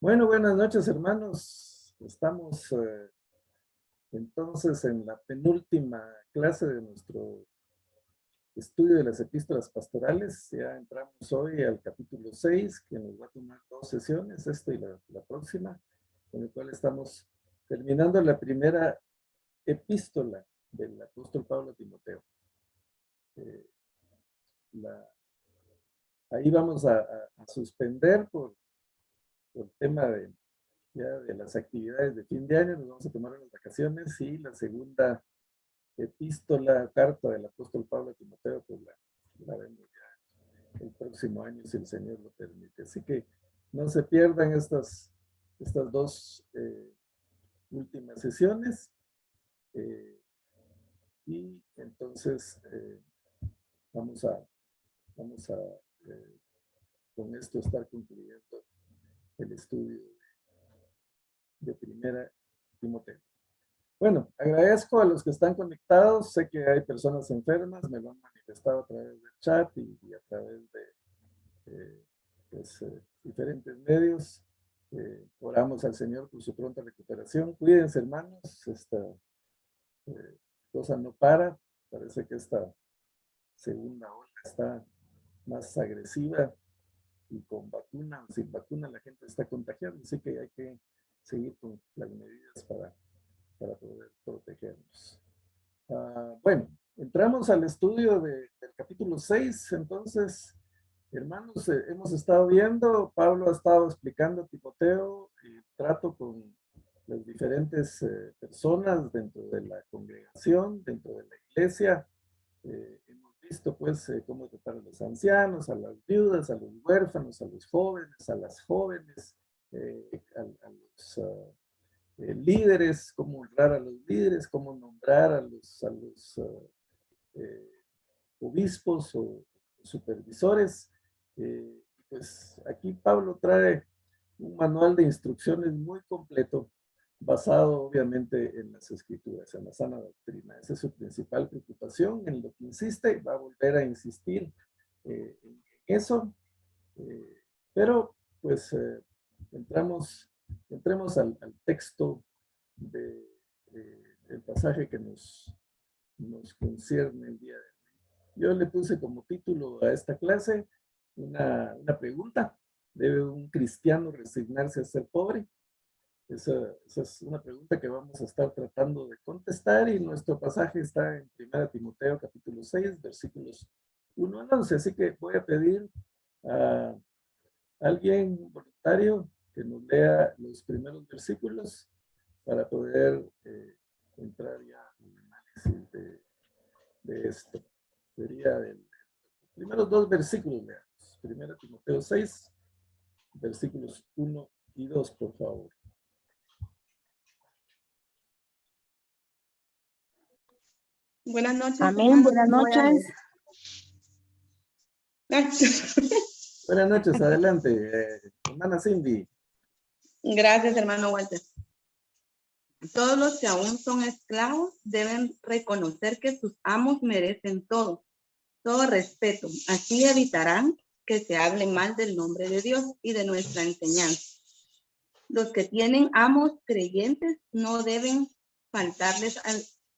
Bueno, buenas noches, hermanos. Estamos entonces en la penúltima clase de nuestro estudio de las epístolas pastorales. Ya entramos hoy al capítulo 6, que nos va a tomar 2 sesiones, esta y la próxima, con el cual estamos terminando la primera epístola del apóstol Pablo a Timoteo. Ahí vamos a suspender por tema de las actividades de fin de año. Nos vamos a tomar unas vacaciones y la segunda epístola, carta del apóstol Pablo a Timoteo, pues la vemos ya el próximo año, si el Señor lo permite. Así que no se pierdan estas dos últimas sesiones. Y entonces vamos a con esto estar concluyendo el estudio de primera Timoteo. Bueno, agradezco a los que están conectados. Sé que hay personas enfermas, me lo han manifestado a través del chat y a través de diferentes medios. Oramos al Señor por su pronta recuperación. Cuídense, hermanos. Esta cosa no para. Parece que esta segunda ola está más agresiva y con vacuna o sin vacuna la gente está contagiando. Así que hay que seguir con las medidas para poder protegernos. Bueno, entramos al estudio del capítulo 6. Entonces, hermanos, hemos estado viendo, Pablo ha estado explicando a Timoteo el trato con las diferentes personas dentro de la congregación, dentro de la iglesia. Hemos visto pues cómo tratar a los ancianos, a las viudas, a los huérfanos, a los jóvenes, a las jóvenes, a los líderes, cómo honrar a los líderes, cómo nombrar a los obispos o supervisores. Pues aquí Pablo trae un manual de instrucciones muy completo, basado obviamente en las escrituras, en la sana doctrina. Esa es su principal preocupación, en lo que insiste, va a volver a insistir en eso. Pero pues entremos al texto del pasaje que nos concierne el día de hoy. Yo le puse como título a esta clase una pregunta: ¿debe un cristiano resignarse a ser pobre? Esa es una pregunta que vamos a estar tratando de contestar, y nuestro pasaje está en 1 Timoteo capítulo 6, versículos 1 al 11. Así que voy a pedir a alguien voluntario que nos lea los primeros versículos para poder entrar ya en análisis de esto. Sería los primeros 2 versículos, leamos. 1 Timoteo 6, versículos 1 y 2, por favor. Buenas noches. Amén, buenas noches. Buenas noches, adelante, hermana Cindy. Gracias, hermano Walter. Todos los que aún son esclavos deben reconocer que sus amos merecen todo respeto. Así evitarán que se hable mal del nombre de Dios y de nuestra enseñanza. Los que tienen amos creyentes no deben faltarles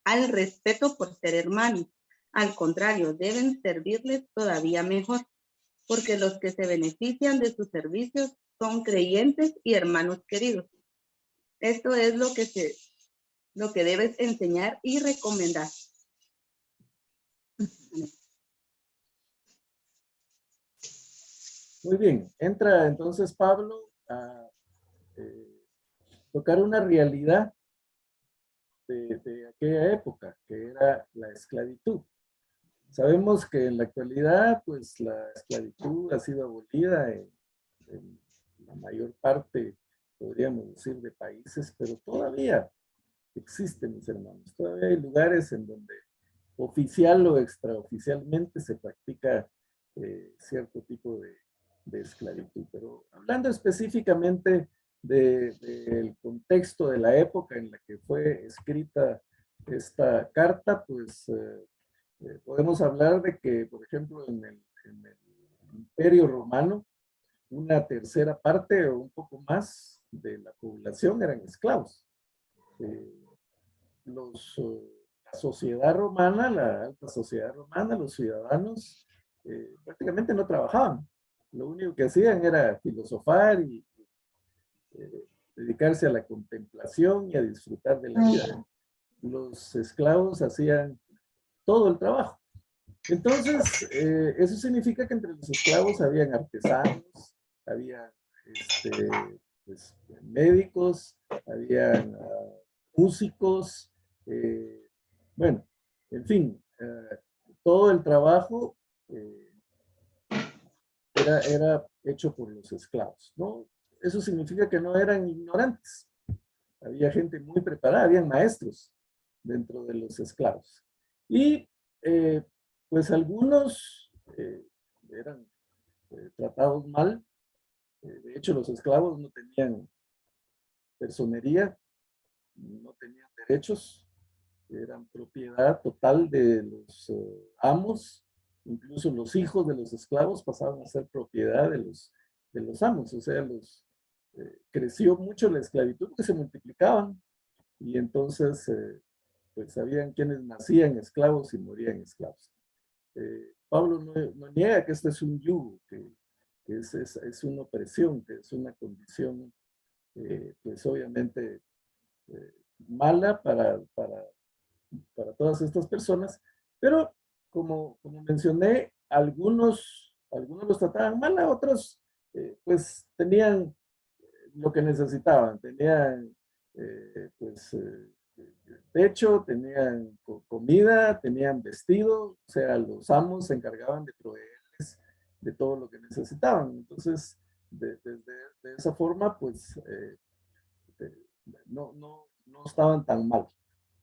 al respeto por ser hermanos. Al contrario, deben servirles todavía mejor, porque los que se benefician de sus servicios son creyentes y hermanos queridos. Esto es lo que debes enseñar y recomendar. Muy bien, entra entonces Pablo a tocar una realidad de aquella época, que era la esclavitud. Sabemos que en la actualidad, pues la esclavitud ha sido abolida en la mayor parte, podríamos decir, de países, pero todavía existen, mis hermanos. Todavía hay lugares en donde oficial o extraoficialmente se practica cierto tipo de esclavitud. Pero hablando específicamente del contexto de la época en la que fue escrita esta carta, pues podemos hablar de que, por ejemplo, en el Imperio Romano, una tercera parte o un poco más de la población eran esclavos. La sociedad romana, la alta sociedad romana, los ciudadanos prácticamente no trabajaban. Lo único que hacían era filosofar y dedicarse a la contemplación y a disfrutar de la vida. Los esclavos hacían todo el trabajo. Entonces, eso significa que entre los esclavos habían artesanos, había pues, médicos, habían músicos, bueno, en fin, todo el trabajo era hecho por los esclavos, ¿no? Eso significa que no eran ignorantes. Había gente muy preparada, habían maestros dentro de los esclavos. Y pues algunos eran tratados mal. De hecho, los esclavos no tenían personería, no tenían derechos, eran propiedad total de los amos. Incluso los hijos de los esclavos pasaban a ser propiedad de los amos. O sea, creció mucho la esclavitud porque se multiplicaban. Y entonces, pues sabían quienes nacían esclavos y morían esclavos. Pablo no niega que este es un yugo, que es una opresión, que es una condición, pues obviamente mala para todas estas personas, pero como mencioné, algunos los trataban mal, a otros pues tenían lo que necesitaban, tenían pues techo, tenían comida, tenían vestido, o sea, los amos se encargaban de proveerles de todo lo que necesitaban. Entonces, de esa forma, pues, no estaban tan mal.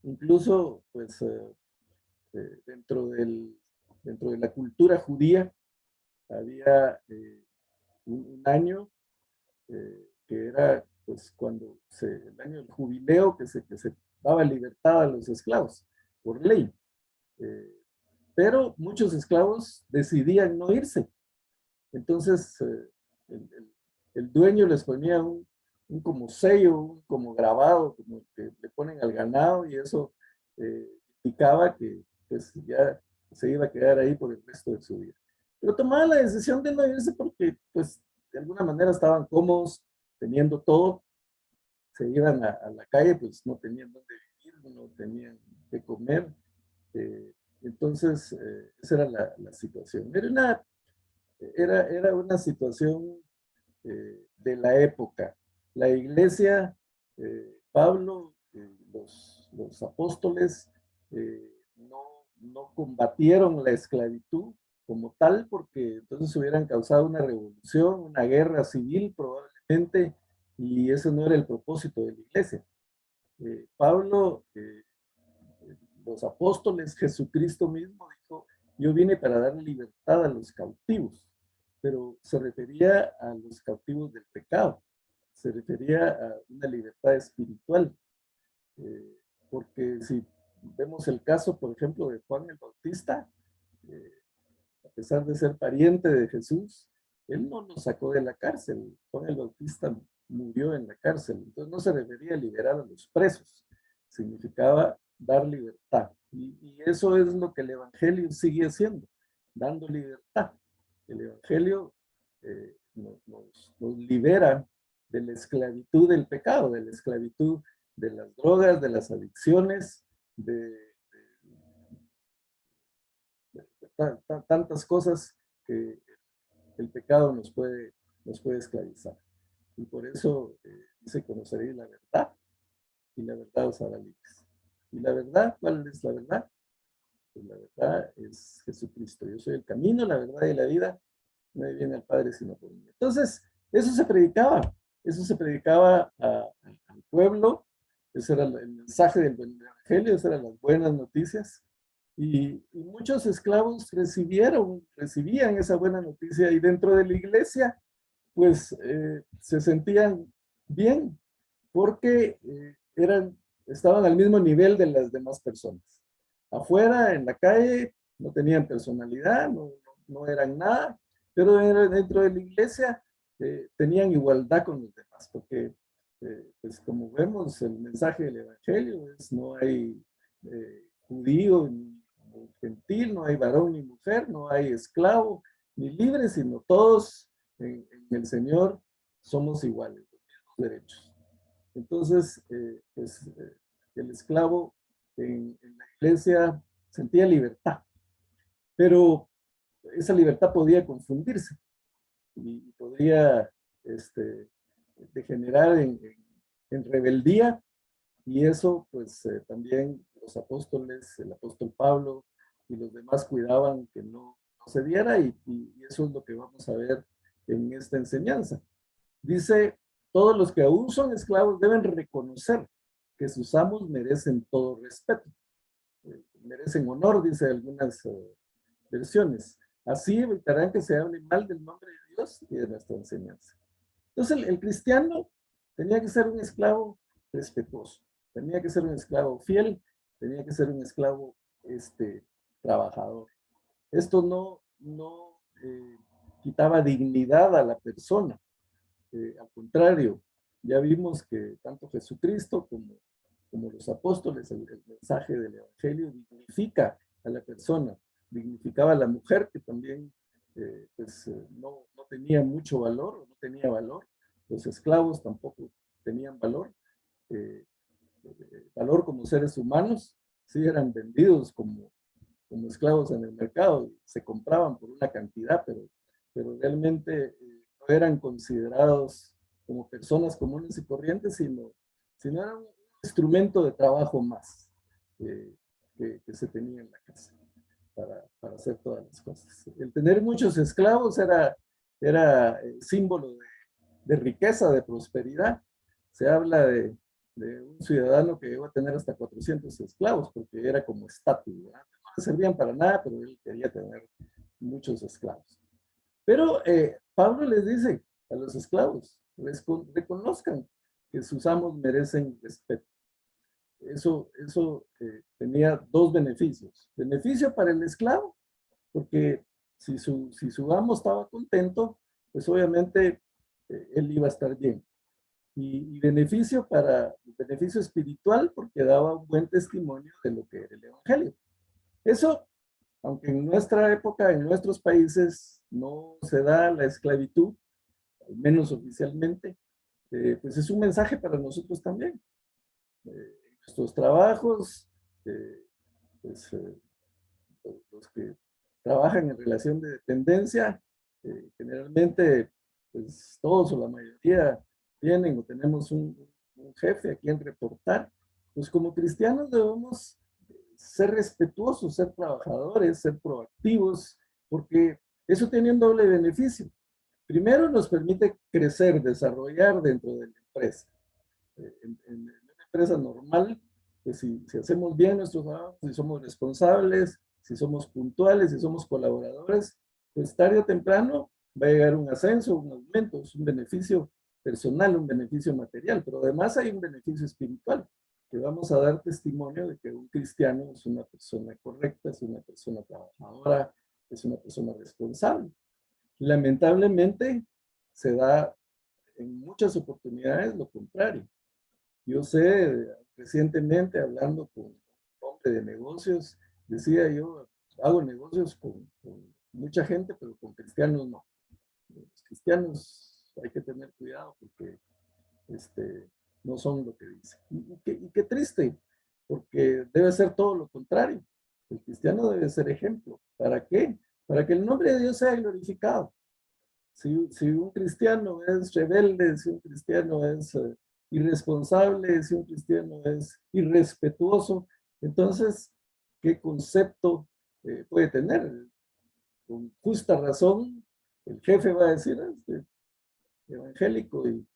Incluso, pues, dentro de la cultura judía, había un año que era, pues, el año del jubileo, que se daba libertad a los esclavos, por ley. Pero muchos esclavos decidían no irse. Entonces, el dueño les ponía un como sello, como grabado, como que le ponen al ganado, y eso indicaba que pues, ya se iba a quedar ahí por el resto de su vida. Pero tomaban la decisión de no irse porque, pues, de alguna manera estaban cómodos, teniendo todo, se iban a la calle, pues no tenían dónde vivir, no tenían que comer. Entonces, esa era la situación. Era una situación de la época. La iglesia, Pablo, los apóstoles, no combatieron la esclavitud como tal, porque entonces hubieran causado una revolución, una guerra civil probablemente, y ese no era el propósito de la iglesia. Pablo, los apóstoles, Jesucristo mismo dijo, yo vine para dar libertad a los cautivos, pero se refería a los cautivos del pecado, se refería a una libertad espiritual, porque si vemos el caso, por ejemplo, de Juan el Bautista, a pesar de ser pariente de Jesús, él no lo sacó de la cárcel. Juan el Bautista murió en la cárcel. Entonces no se refería a liberar a los presos, significaba dar libertad. Y eso es lo que el Evangelio sigue haciendo, dando libertad. El Evangelio nos libera de la esclavitud del pecado, de la esclavitud de las drogas, de las adicciones, de tantas cosas que el pecado nos puede esclavizar. Y por eso dice, conoceréis la verdad, y la verdad os hará libres. ¿Y la verdad? ¿Cuál es la verdad? Pues la verdad es Jesucristo. Yo soy el camino, la verdad y la vida. No viene al Padre sino por mí. Entonces, eso se predicaba al pueblo. Ese era el mensaje del Evangelio, esas eran las buenas noticias. Y muchos esclavos recibían esa buena noticia, y dentro de la iglesia, pues se sentían bien, porque estaban al mismo nivel de las demás personas. Afuera, en la calle, no tenían personalidad, no eran nada, pero dentro de la iglesia tenían igualdad con los demás, porque pues como vemos, el mensaje del Evangelio es no hay judío ni gentil, no hay varón ni mujer, no hay esclavo ni libre, sino todos en el Señor somos iguales, los mismos derechos. Entonces, el esclavo en la iglesia sentía libertad, pero esa libertad podía confundirse y podría degenerar en rebeldía, y eso pues también los apóstoles, el apóstol Pablo y los demás cuidaban que no se diera, y eso es lo que vamos a ver en esta enseñanza. Dice, todos los que aún son esclavos deben reconocer que sus amos merecen todo respeto. Merecen honor, dice algunas versiones. Así evitarán que se hable mal del nombre de Dios y de nuestra enseñanza. Entonces el cristiano tenía que ser un esclavo respetuoso, tenía que ser un esclavo fiel, tenía que ser un esclavo trabajador. Esto no quitaba dignidad a la persona. Al contrario, ya vimos que tanto Jesucristo como los apóstoles, el mensaje del Evangelio dignifica a la persona, dignificaba a la mujer que también no tenía mucho valor, o no tenía valor. Los esclavos tampoco tenían valor, valor como seres humanos. Sí eran vendidos como esclavos en el mercado, se compraban por una cantidad, pero realmente no eran considerados como personas comunes y corrientes, sino eran un instrumento de trabajo más que se tenía en la casa para hacer todas las cosas. El tener muchos esclavos era símbolo de riqueza, de prosperidad. Se habla de un ciudadano que llegó a tener hasta 400 esclavos, porque era como estatus, ¿verdad? No le servían para nada, pero él quería tener muchos esclavos. Pero Pablo les dice a los esclavos, reconozcan que sus amos merecen respeto. Eso tenía dos beneficios. Beneficio para el esclavo, porque si su amo estaba contento, pues obviamente él iba a estar bien. Y beneficio espiritual, porque daba un buen testimonio de lo que era el Evangelio. Eso, aunque en nuestra época, en nuestros países, no se da la esclavitud, al menos oficialmente, pues es un mensaje para nosotros también. En nuestros trabajos, pues, los que trabajan en relación de dependencia, generalmente, pues todos o la mayoría tienen o tenemos un jefe a quien reportar. Pues como cristianos debemos ser respetuosos, ser trabajadores, ser proactivos, porque eso tiene un doble beneficio. Primero, nos permite crecer, desarrollar dentro de la empresa. En una empresa normal, pues si hacemos bien nuestro trabajo, si somos responsables, si somos puntuales, si somos colaboradores, pues tarde o temprano va a llegar un ascenso, un aumento, es un beneficio personal, un beneficio material, pero además hay un beneficio espiritual, que vamos a dar testimonio de que un cristiano es una persona correcta, es una persona trabajadora, es una persona responsable. Lamentablemente se da en muchas oportunidades lo contrario. Yo sé, recientemente hablando con un hombre de negocios, decía yo, hago negocios con mucha gente, pero con cristianos no. Los cristianos hay que tener cuidado porque no son lo que dicen. Y qué triste, porque debe ser todo lo contrario. El cristiano debe ser ejemplo. ¿Para qué? Para que el nombre de Dios sea glorificado. Si un cristiano es rebelde, si un cristiano es irresponsable, si un cristiano es irrespetuoso, entonces, ¿qué concepto puede tener? Con justa razón, el jefe va a decir, evangélico, y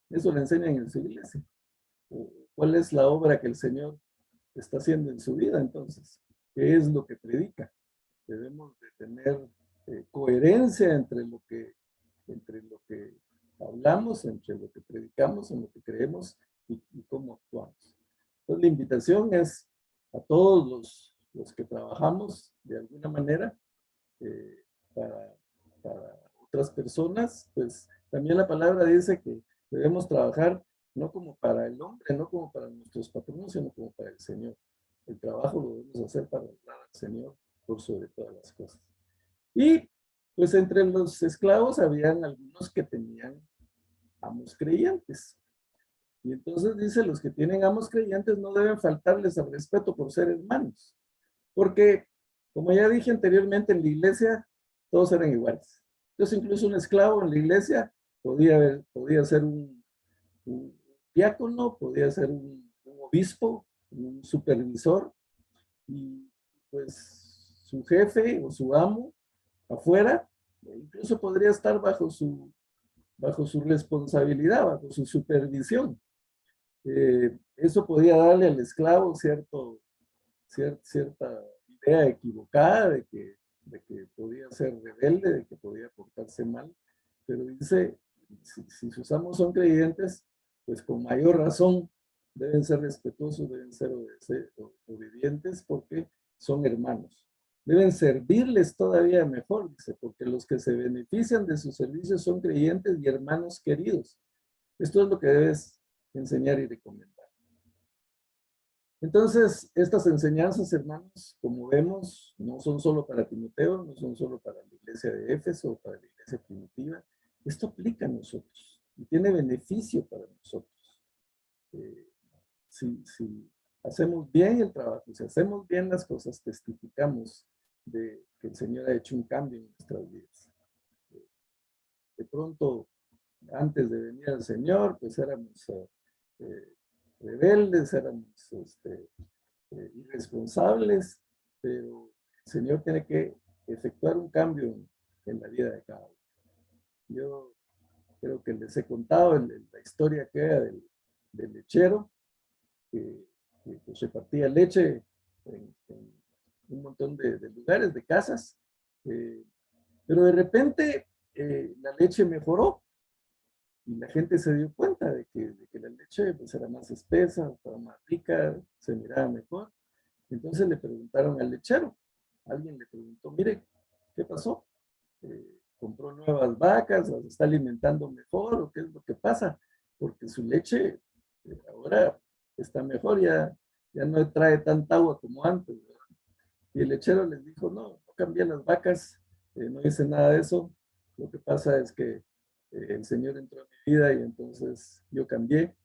eso le enseñan en su iglesia. ¿Cuál es la obra que el Señor está haciendo en su vida entonces? ¿Qué es lo que predica? Debemos de tener coherencia entre lo que hablamos, entre lo que predicamos, en lo que creemos y cómo actuamos. Entonces la invitación es a todos los que trabajamos de alguna manera para otras personas, pues también la palabra dice que debemos trabajar no como para el hombre, no como para nuestros patronos, sino como para el Señor. El trabajo lo debemos hacer para honrar al Señor por sobre todas las cosas. Y pues entre los esclavos habían algunos que tenían amos creyentes. Y entonces dice, los que tienen amos creyentes no deben faltarles al respeto por ser hermanos. Porque, como ya dije anteriormente, en la iglesia todos eran iguales. Entonces incluso un esclavo en la iglesia podía ser un diácono, podía ser un obispo, un supervisor, y pues su jefe o su amo afuera, incluso podría estar bajo su responsabilidad, bajo su supervisión. Eso podía darle al esclavo cierta idea equivocada de que podía ser rebelde, de que podía portarse mal, pero dice, si sus amos son creyentes, pues con mayor razón deben ser respetuosos, deben ser obedientes porque son hermanos. Deben servirles todavía mejor, dice, porque los que se benefician de sus servicios son creyentes y hermanos queridos. Esto es lo que debes enseñar y recomendar. Entonces, estas enseñanzas, hermanos, como vemos, no son solo para Timoteo, no son solo para la iglesia de Éfeso o para la iglesia primitiva. Esto aplica a nosotros y tiene beneficio para nosotros. Si hacemos bien el trabajo, si hacemos bien las cosas, testificamos de que el Señor ha hecho un cambio en nuestras vidas. De pronto, antes de venir al Señor, pues éramos rebeldes, éramos irresponsables, pero el Señor tiene que efectuar un cambio en la vida de cada uno. Yo creo que les he contado la historia que era del lechero, que pues, repartía leche en un montón de lugares, de casas, pero de repente la leche mejoró y la gente se dio cuenta de que la leche pues, era más espesa, estaba más rica, se miraba mejor. Entonces le preguntaron al lechero, alguien le preguntó, mire, ¿qué pasó? ¿Compró nuevas vacas, las está alimentando mejor o qué es lo que pasa? Porque su leche ahora está mejor, ya no trae tanta agua como antes, ¿verdad? Y el lechero les dijo, no cambié las vacas, no hice nada de eso, lo que pasa es que el Señor entró en mi vida y entonces yo cambié,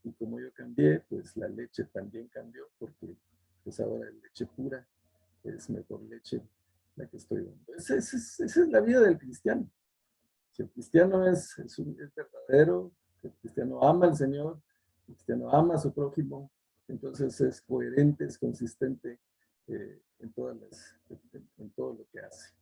y como yo cambié, pues la leche también cambió, porque pues ahora la leche pura es mejor leche la que estoy dando. Esa es la vida del cristiano. Si el cristiano es verdadero, el cristiano ama al Señor, el cristiano ama a su prójimo, entonces es coherente, es consistente en todo lo que hace.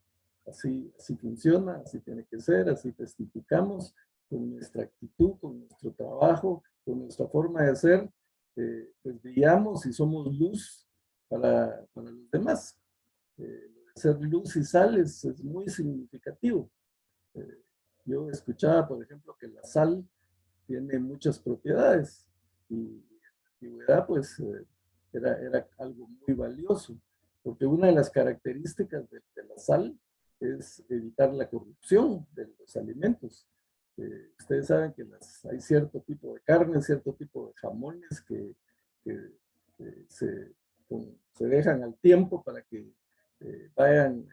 Así funciona, así tiene que ser, así testificamos con nuestra actitud, con nuestro trabajo, con nuestra forma de ser, pues brillamos y somos luz para los demás. Ser luz y sal es muy significativo. Yo escuchaba, por ejemplo, que la sal tiene muchas propiedades y en la antigüedad pues era algo muy valioso, porque una de las características de la sal es evitar la corrupción de los alimentos. Ustedes saben que hay cierto tipo de carne, cierto tipo de jamones que se dejan al tiempo para que vayan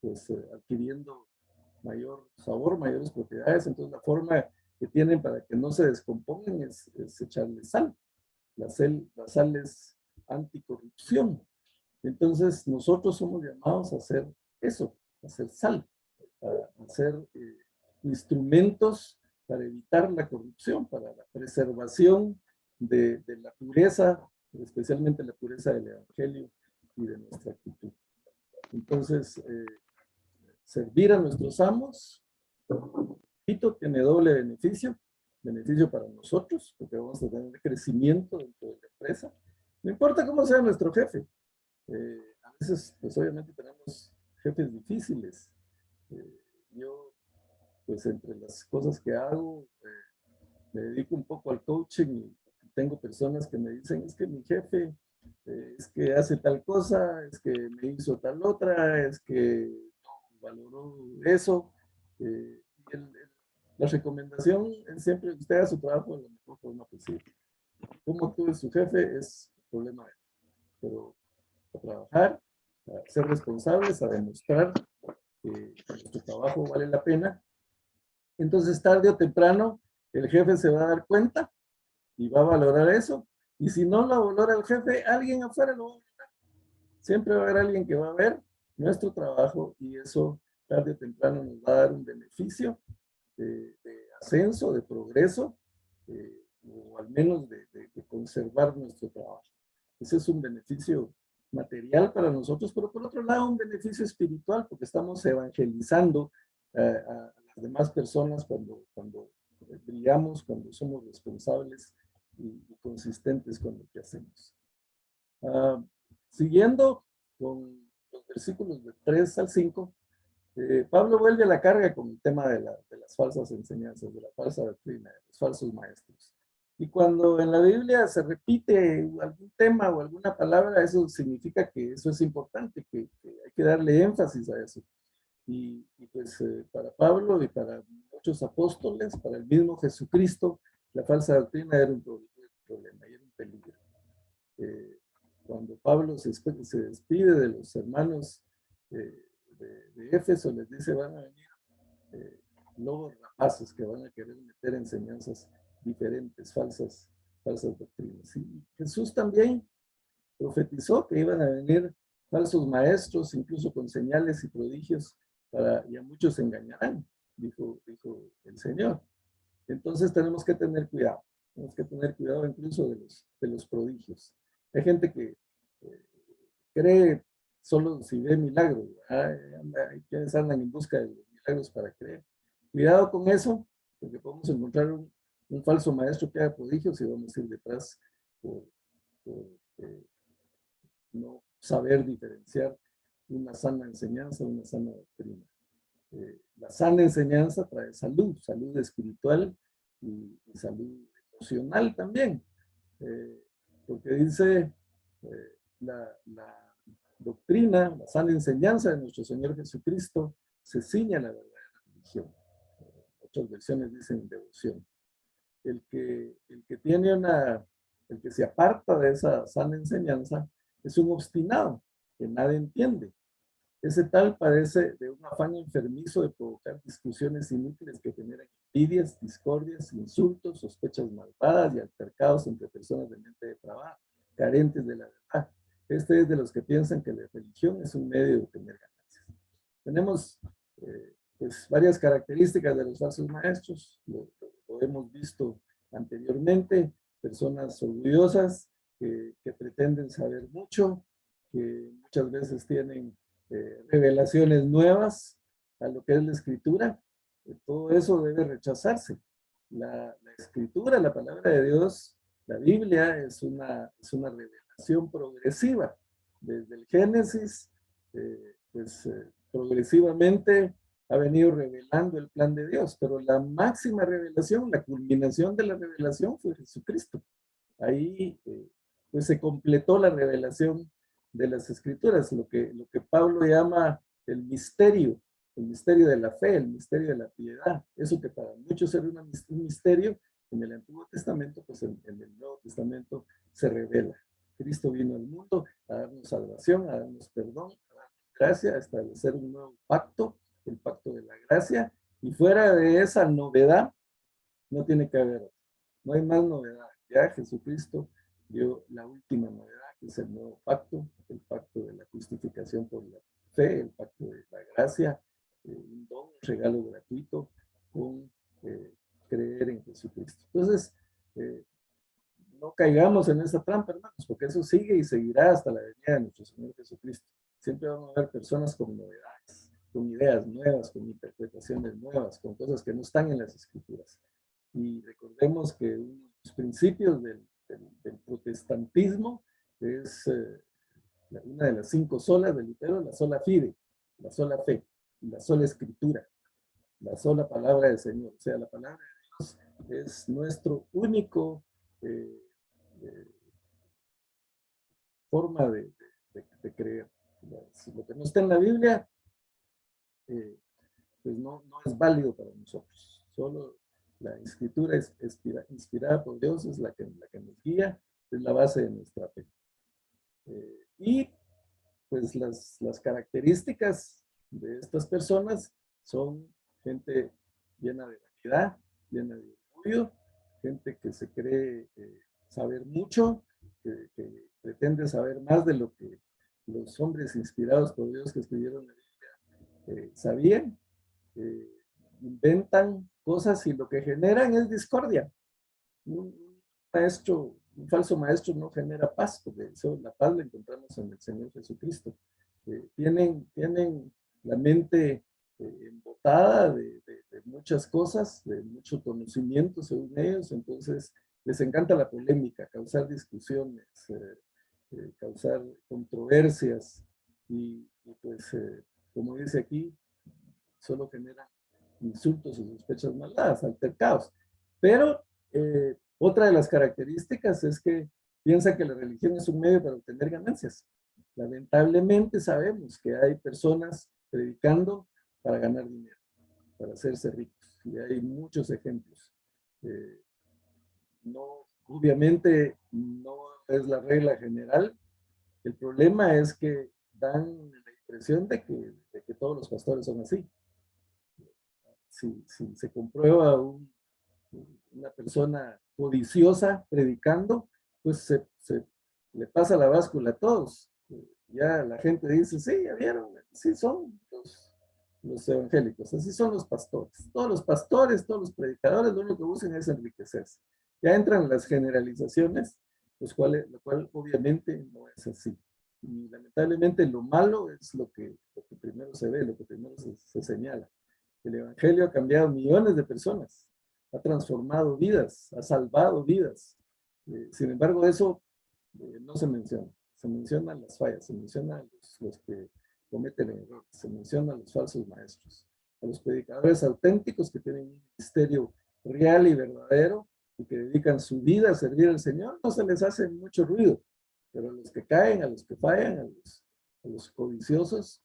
pues, adquiriendo mayor sabor, mayores propiedades. Entonces la forma que tienen para que no se descompongan es echarle sal. La sal es anticorrupción. Entonces nosotros somos llamados a hacer eso, a hacer sal, a hacer instrumentos para evitar la corrupción, para la preservación de la pureza, especialmente la pureza del Evangelio y de nuestra actitud. Entonces, servir a nuestros amos, tiene doble beneficio para nosotros, porque vamos a tener crecimiento dentro de la empresa. No importa cómo sea nuestro jefe. A veces, pues obviamente tenemos jefes difíciles. Yo, pues entre las cosas que hago, me dedico un poco al coaching y tengo personas que me dicen, es que mi jefe es que hace tal cosa, es que me hizo tal otra, es que no valoró eso. Y La recomendación es siempre que usted haga su trabajo de la mejor forma posible. Cómo actúe su jefe es problema de él. Pero a trabajar, a ser responsables, a demostrar que nuestro trabajo vale la pena. Entonces, tarde o temprano, el jefe se va a dar cuenta y va a valorar eso. Y si no lo valora el jefe, alguien afuera lo va a valorar. Siempre va a haber alguien que va a ver nuestro trabajo y eso tarde o temprano nos va a dar un beneficio de ascenso, de progreso, o al menos de conservar nuestro trabajo. Ese es un beneficio material para nosotros, pero por otro lado un beneficio espiritual, porque estamos evangelizando a las demás personas cuando brillamos, cuando somos responsables y consistentes con lo que hacemos. Siguiendo con los versículos de 3 al 5, Pablo vuelve a la carga con el tema de las falsas enseñanzas, de la falsa doctrina, de los falsos maestros. Y cuando en la Biblia se repite algún tema o alguna palabra, eso significa que eso es importante, que hay que darle énfasis a eso. Y pues para Pablo y para muchos apóstoles, para el mismo Jesucristo, la falsa doctrina era un problema, era un peligro. Cuando Pablo se despide de los hermanos de Éfeso, les dice, van a venir lobos rapaces que van a querer meter enseñanzas diferentes, falsas doctrinas. Y Jesús también profetizó que iban a venir falsos maestros, incluso con señales y prodigios, y a muchos engañarán, dijo el Señor. Entonces tenemos que tener cuidado incluso de los prodigios. Hay gente que cree solo si ve milagros. Hay quienes andan en busca de milagros para creer. Cuidado con eso, porque podemos encontrar un falso maestro que haga prodigios y vamos a ir detrás por no saber diferenciar una sana enseñanza, una sana doctrina. La sana enseñanza trae salud, salud espiritual y salud emocional también. Porque dice la doctrina, la sana enseñanza de nuestro Señor Jesucristo se ciña a la verdadera religión. Otras versiones dicen devoción. El que el que se aparta de esa sana enseñanza es un obstinado que nada entiende. Ese tal padece de un afán enfermizo de provocar discusiones inútiles que generan envidias, discordias, insultos, sospechas malvadas y altercados entre personas de mente depravada, carentes de la verdad. Este es de los que piensan que la religión es un medio de obtener ganancias. Tenemos pues varias características de los falsos maestros, lo hemos visto anteriormente, personas orgullosas que pretenden saber mucho, que muchas veces tienen revelaciones nuevas a lo que es la escritura. Todo eso debe rechazarse. La escritura, la palabra de Dios, la Biblia es una revelación progresiva. Desde el Génesis, progresivamente ha venido revelando el plan de Dios, pero la máxima revelación, la culminación de la revelación fue Jesucristo. Ahí pues se completó la revelación de las escrituras, lo que Pablo llama el misterio de la fe, el misterio de la piedad. Eso que para muchos era un misterio, en el Antiguo Testamento, pues en el Nuevo Testamento se revela. Cristo vino al mundo a darnos salvación, a darnos perdón, a darnos gracia, a establecer un nuevo pacto, el pacto de la gracia, y fuera de esa novedad, no tiene que haber otra. No hay más novedad. Ya Jesucristo dio la última novedad, que es el nuevo pacto, el pacto de la justificación por la fe, el pacto de la gracia, un don, un regalo gratuito con creer en Jesucristo. Entonces, no caigamos en esa trampa, hermanos, porque eso sigue y seguirá hasta la venida de nuestro Señor Jesucristo. Siempre van a haber personas con novedades, con ideas nuevas, con interpretaciones nuevas, con cosas que no están en las Escrituras. Y recordemos que uno de los principios del protestantismo es una de las 5 solas de Lutero, la sola fide, la sola fe, la sola escritura, la sola palabra del Señor. O sea, la palabra de Dios es nuestro único forma de creer. Si lo que no está en la Biblia, pues no es válido para nosotros. Solo la escritura es inspirada por Dios, es la que nos guía, es la base de nuestra fe. Y pues las características de estas personas son gente llena de vanidad, llena de orgullo, gente que se cree saber mucho, que pretende saber más de lo que los hombres inspirados por Dios que escribieron la Biblia sabían, inventan cosas y lo que generan es discordia. Un falso maestro no genera paz, porque eso, la paz la encontramos en el Señor Jesucristo. Tienen la mente embotada de muchas cosas, de mucho conocimiento según ellos, entonces les encanta la polémica, causar discusiones, causar controversias y pues, como dice aquí, solo genera insultos y sospechas malvadas, altercados. Pero otra de las características es que piensa que la religión es un medio para obtener ganancias. Lamentablemente sabemos que hay personas predicando para ganar dinero, para hacerse ricos, y hay muchos ejemplos. No, obviamente no es la regla general. El problema es que dan la impresión de que todos los pastores son así. Si se comprueba una persona codiciosa predicando, pues le pasa la báscula a todos. Ya la gente dice, sí, ya vieron, sí son los evangélicos, así son los pastores. Todos los predicadores, lo único que buscan es enriquecerse. Ya entran las generalizaciones, lo cual obviamente no es así. Y lamentablemente lo malo es lo que primero se ve, lo que primero se señala. El evangelio ha cambiado millones de personas, ha transformado vidas, ha salvado vidas. Sin embargo, eso no se menciona. Se mencionan las fallas, se mencionan los que cometen errores, se mencionan los falsos maestros, a los predicadores auténticos que tienen un ministerio real y verdadero y que dedican su vida a servir al Señor, no se les hace mucho ruido, pero a los que caen, a los que fallan, a los codiciosos,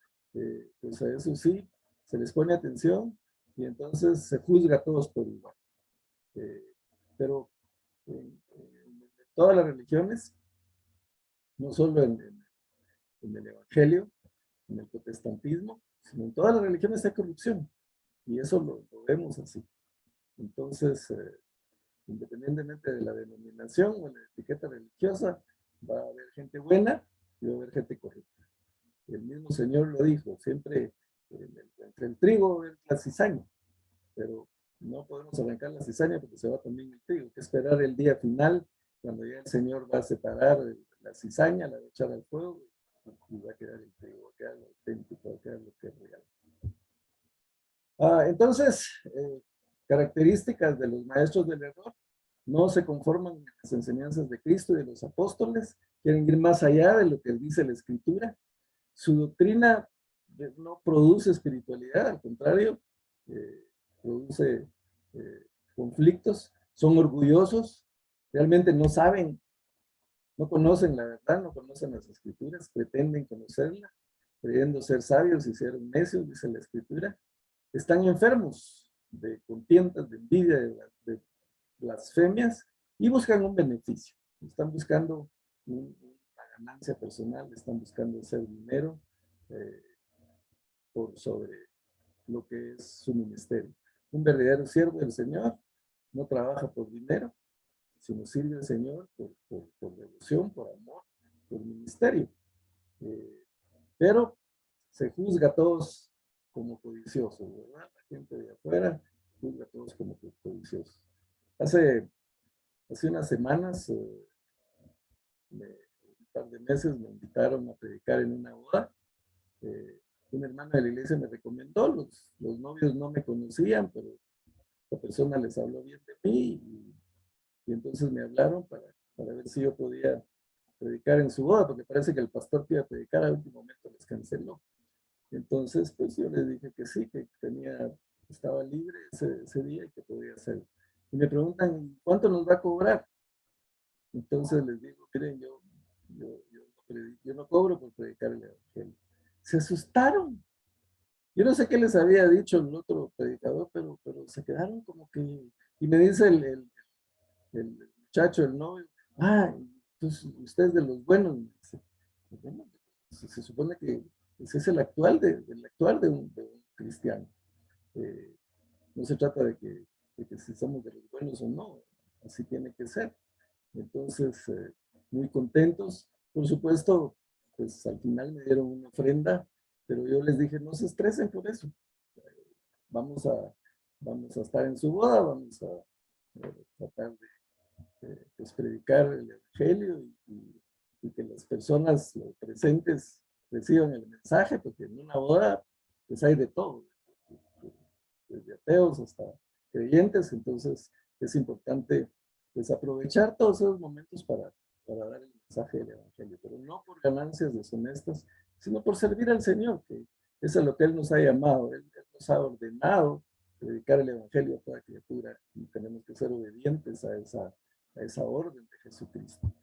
pues a eso sí, se les pone atención y entonces se juzga a todos por igual. Pero en todas las religiones, no solo en el Evangelio, en el protestantismo, sino en todas las religiones hay corrupción. Y eso lo vemos así. Entonces, independientemente de la denominación o la etiqueta religiosa, va a haber gente buena y va a haber gente corrupta. El mismo Señor lo dijo, siempre entre el trigo va a haber la cizaña, pero no podemos arrancar la cizaña porque se va también el trigo. Hay que esperar el día final, cuando ya el Señor va a separar la cizaña, la va a echar al fuego y va a quedar el trigo, va a quedar lo auténtico, va a quedar lo que es real. Entonces, características de los maestros del error: no se conforman en las enseñanzas de Cristo y de los apóstoles, quieren ir más allá de lo que dice la Escritura. Su doctrina no produce espiritualidad, al contrario, produce conflictos, son orgullosos, realmente no saben, no conocen la verdad, no conocen las Escrituras, pretenden conocerla, creyendo ser sabios y ser necios, dice la Escritura. Están enfermos de contiendas, de envidia, de blasfemias, y buscan un beneficio. Están buscando una ganancia personal, están buscando hacer dinero por sobre lo que es su ministerio. Un verdadero siervo del Señor no trabaja por dinero, sino sirve al Señor por devoción, por amor, por ministerio. Pero se juzga a todos como codiciosos, ¿verdad? La gente de afuera juzga a todos como codiciosos. Hace unas semanas, un par de meses, me invitaron a predicar en una boda. Un hermano de la iglesia me recomendó, los novios no me conocían, pero la persona les habló bien de mí y entonces me hablaron para ver si yo podía predicar en su boda, porque parece que el pastor que iba a predicar al último momento les canceló. Entonces, pues yo les dije que sí, que estaba libre ese día y que podía hacerlo. Y me preguntan, ¿cuánto nos va a cobrar? Entonces les digo, miren, yo no cobro por predicar el evangelio. Se asustaron. Yo no sé qué les había dicho el otro predicador, pero se quedaron como que, y me dice el muchacho, el novio, entonces usted es de los buenos. Me dice, bueno, se supone que ese es el actual del actuar de un cristiano. Eh, no se trata de que si somos de los buenos o no, así tiene que ser. Entonces, muy contentos. Por supuesto, pues al final me dieron una ofrenda, pero yo les dije, no se estresen por eso. Vamos a, vamos a estar en su boda, vamos a tratar de pues, predicar el Evangelio y que las personas presentes reciban el mensaje, porque en una boda pues hay de todo, desde ateos hasta creyentes, entonces es importante pues aprovechar todos esos momentos para dar el mensaje del Evangelio, pero no por ganancias deshonestas, sino por servir al Señor, que es a lo que Él nos ha llamado, Él nos ha ordenado predicar el Evangelio a toda criatura y tenemos que ser obedientes a esa orden de Jesucristo.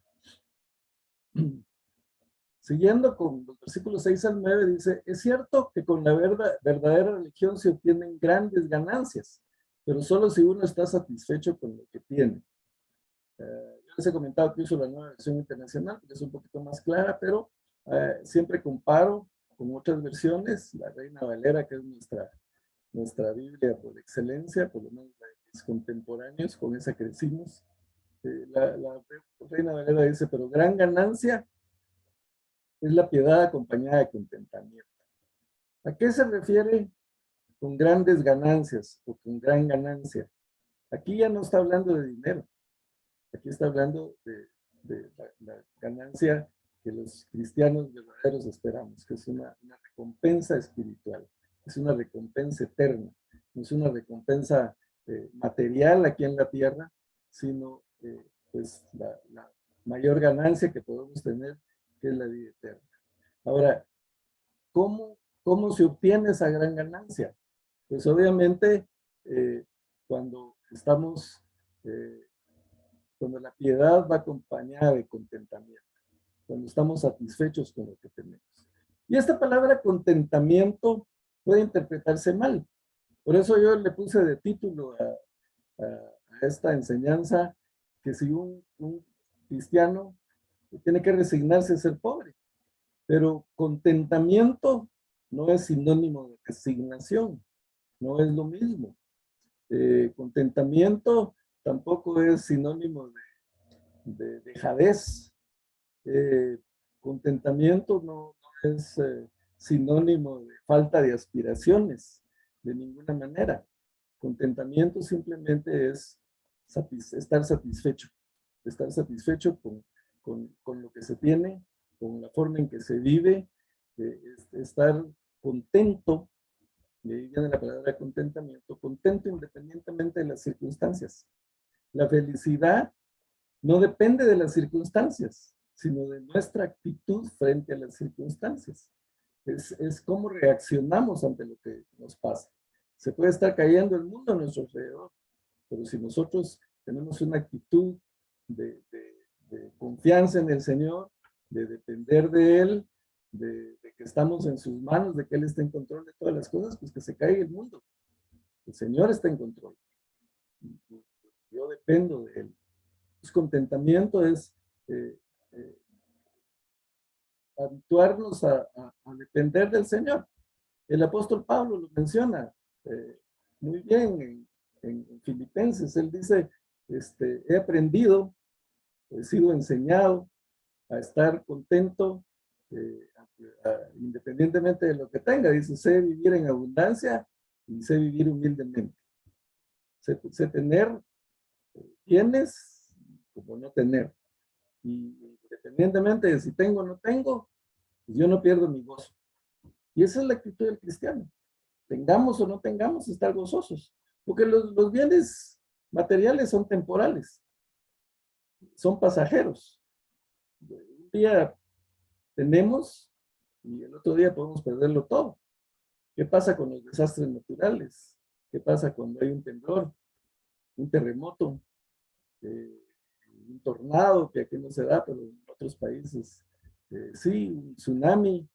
Siguiendo con los versículos 6 al 9, dice, es cierto que con la verdadera religión se obtienen grandes ganancias, pero solo si uno está satisfecho con lo que tiene. Yo les he comentado que uso la nueva versión internacional, porque es un poquito más clara, pero siempre comparo con otras versiones, la Reina Valera, que es nuestra Biblia por excelencia, por lo menos la de mis contemporáneos, con esa crecimos. La Reina Valera dice, pero gran ganancia es la piedad acompañada de contentamiento. ¿A qué se refiere con grandes ganancias o con gran ganancia? Aquí ya no está hablando de dinero, aquí está hablando de la ganancia que los cristianos verdaderos esperamos, que es una recompensa espiritual, es una recompensa eterna, no es una recompensa material aquí en la tierra, sino pues la mayor ganancia que podemos tener, que es la vida eterna. Ahora, ¿cómo se obtiene esa gran ganancia? Pues obviamente eh, cuando estamos, eh, cuando la piedad va acompañada de contentamiento, cuando estamos satisfechos con lo que tenemos. Y esta palabra contentamiento puede interpretarse mal. Por eso yo le puse de título a esta enseñanza que si un cristiano tiene que resignarse a ser pobre. Pero contentamiento no es sinónimo de resignación, no es lo mismo. Contentamiento tampoco es sinónimo de dejadez. Contentamiento no es sinónimo de falta de aspiraciones, de ninguna manera. Contentamiento simplemente es estar satisfecho con lo que se tiene, con la forma en que se vive, estar contento, y ahí viene la palabra contentamiento, contento independientemente de las circunstancias. La felicidad no depende de las circunstancias, sino de nuestra actitud frente a las circunstancias. Es cómo reaccionamos ante lo que nos pasa. Se puede estar cayendo el mundo a nuestro alrededor, pero si nosotros tenemos una actitud de confianza en el Señor, de depender de Él, de que estamos en sus manos, de que Él está en control de todas las cosas, pues que se caiga el mundo. El Señor está en control. Yo dependo de Él. Pues contentamiento es eh, eh, habituarnos a depender del Señor. El apóstol Pablo lo menciona muy bien en Filipenses. Él dice, he aprendido, he sido enseñado a estar contento independientemente de lo que tenga. Dice, sé vivir en abundancia y sé vivir humildemente. Sé tener bienes como no tener. Y independientemente de si tengo o no tengo, pues yo no pierdo mi gozo. Y esa es la actitud del cristiano. Tengamos o no tengamos, estar gozosos. Porque los bienes materiales son temporales, son pasajeros. Un día tenemos y el otro día podemos perderlo todo. ¿Qué pasa con los desastres naturales? ¿Qué pasa cuando hay un temblor, un terremoto, un tornado, que aquí no se da, pero en otros países sí, un tsunami?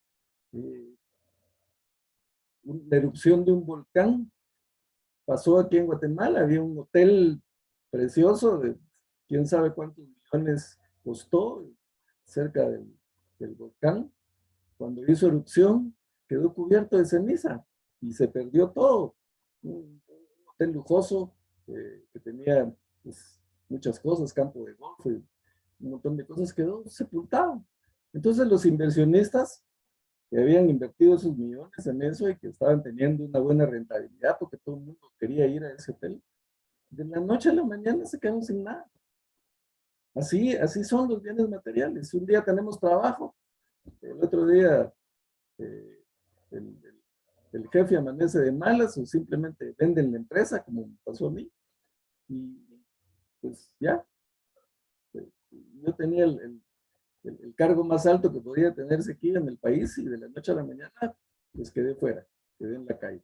la erupción de un volcán pasó aquí en Guatemala. Había un hotel precioso de quién sabe cuántos millones costó cerca del volcán. Cuando hizo erupción, quedó cubierto de ceniza y se perdió todo. Un hotel lujoso que tenía pues, muchas cosas, campo de golf, un montón de cosas, quedó sepultado. Entonces los inversionistas que habían invertido sus millones en eso y que estaban teniendo una buena rentabilidad porque todo el mundo quería ir a ese hotel, de la noche a la mañana se quedaron sin nada. Así son los bienes materiales. Un día tenemos trabajo, el otro día el, el jefe amanece de malas o simplemente venden la empresa, como me pasó a mí, y pues ya, yo tenía el cargo más alto que podía tenerse aquí en el país y de la noche a la mañana, pues quedé fuera, quedé en la calle.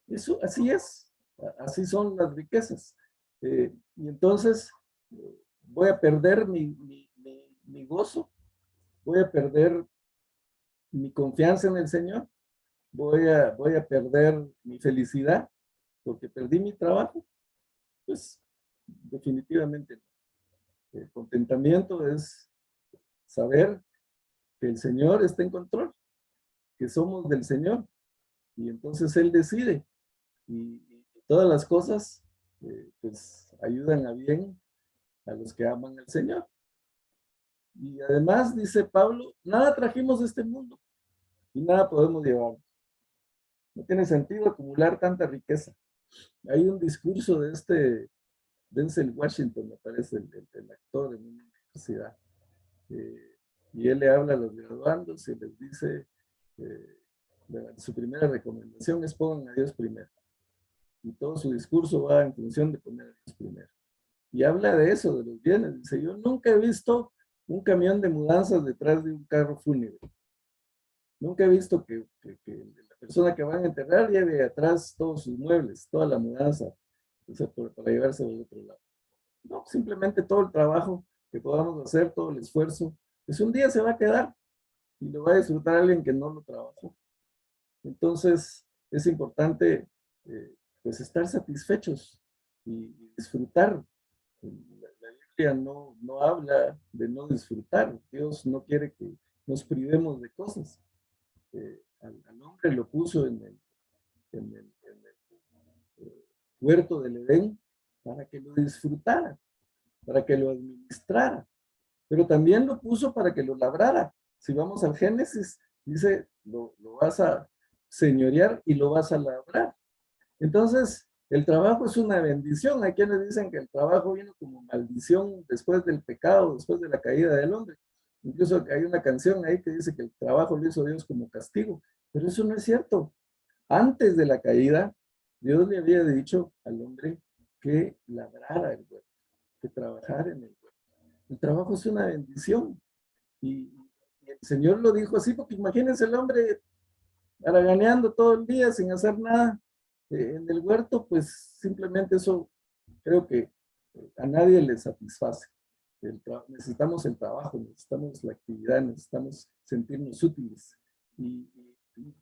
Eso, así es, así son las riquezas. Y entonces voy a perder mi gozo, voy a perder mi confianza en el Señor, voy a perder mi felicidad porque perdí mi trabajo. Pues definitivamente no. El contentamiento es saber que el Señor está en control, que somos del Señor y entonces Él decide y todas las cosas pues ayudan a bien a los que aman al Señor. Y además, dice Pablo, nada trajimos de este mundo y nada podemos llevar. No tiene sentido acumular tanta riqueza. Hay un discurso de Denzel Washington, me parece, el actor en una universidad, y él le habla a los graduandos y les dice, su primera recomendación es pongan a Dios primero. Y todo su discurso va en función de poner a Dios primero. Y habla de eso, de los bienes. Dice, yo nunca he visto un camión de mudanzas detrás de un carro fúnebre. Nunca he visto que la persona que van a enterrar lleve atrás todos sus muebles, toda la mudanza, o sea, para llevarse al otro lado. No, simplemente todo el trabajo que podamos hacer, todo el esfuerzo, pues un día se va a quedar y lo va a disfrutar alguien que no lo trabajó. Entonces, es importante pues estar satisfechos y disfrutar. La Biblia no habla de no disfrutar. Dios no quiere que nos privemos de cosas. Al hombre lo puso en el huerto del Edén para que lo disfrutara, para que lo administrara, pero también lo puso para que lo labrara. Si vamos al Génesis, dice, lo vas a señorear y lo vas a labrar. Entonces, el trabajo es una bendición. Hay quienes dicen que el trabajo vino como maldición después del pecado, después de la caída del hombre. Incluso hay una canción ahí que dice que el trabajo lo hizo Dios como castigo, pero eso no es cierto. Antes de la caída, Dios le había dicho al hombre que labrara el huerto, que trabajara en el huerto. El trabajo es una bendición. Y el Señor lo dijo así, porque imagínense el hombre haraganeando todo el día sin hacer nada en el huerto, pues simplemente eso creo que a nadie le satisface. Necesitamos el trabajo, necesitamos la actividad, necesitamos sentirnos útiles. Y